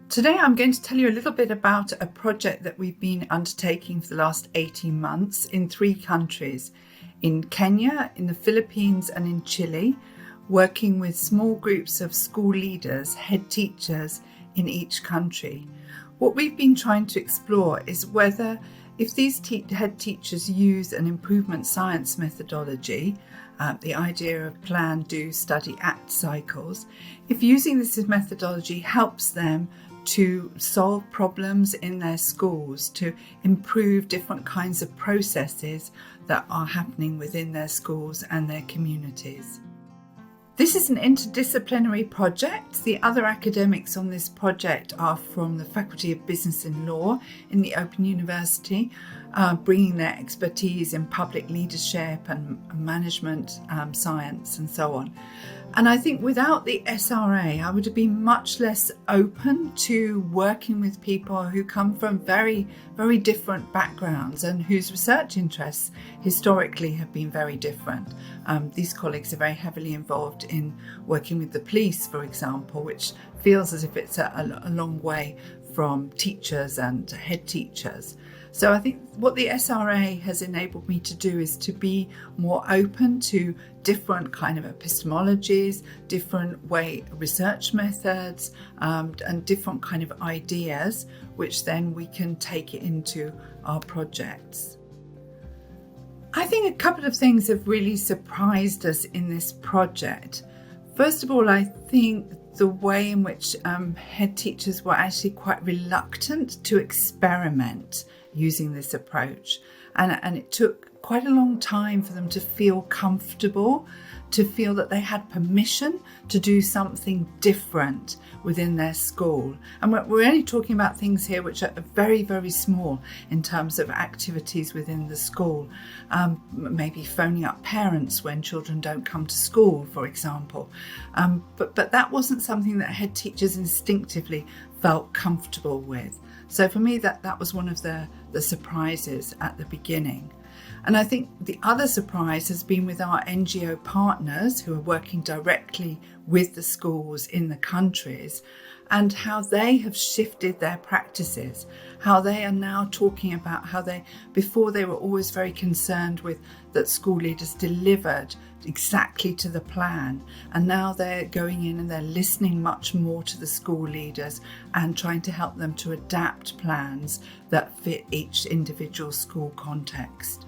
Today I'm going to tell you a little bit about a project that we've been undertaking for the last 18 months in 3 countries, in Kenya, in the Philippines and in Chile, working with small groups of school leaders, head teachers in each country. What we've been trying to explore is whether if these head teachers use an improvement science methodology, the idea of plan, do, study, act cycles, if using this methodology helps them to solve problems in their schools, to improve different kinds of processes that are happening within their schools and their communities. This is an interdisciplinary project. The other academics on this project are from the Faculty of Business and Law in the Open University, bringing their expertise in public leadership and management science and so on. And I think without the SRA, I would have been much less open to working with people who come from very, very different backgrounds and whose research interests historically have been very different. These colleagues are very heavily involved in working with the police, for example, which feels as if it's a long way from teachers and head teachers. So I think what the SRA has enabled me to do is to be more open to different kind of epistemologies, different research methods, and different kind of ideas, which then we can take it into our projects. I think a couple of things have really surprised us in this project. First of all, I think the way in which head teachers were actually quite reluctant to experiment using this approach. And it took quite a long time for them to feel comfortable, to feel that they had permission to do something different within their school. And we're only talking about things here which are very, very small in terms of activities within the school. Maybe phoning up parents when children don't come to school, for example. But that wasn't something that head teachers instinctively felt comfortable with. So for me, that was one of the surprises at the beginning. And I think the other surprise has been with our NGO partners who are working directly with the schools in the countries, and how they have shifted their practices, how they are now talking about how before they were always very concerned with that school leaders delivered exactly to the plan, and now they're going in and they're listening much more to the school leaders and trying to help them to adapt plans that fit each individual school context.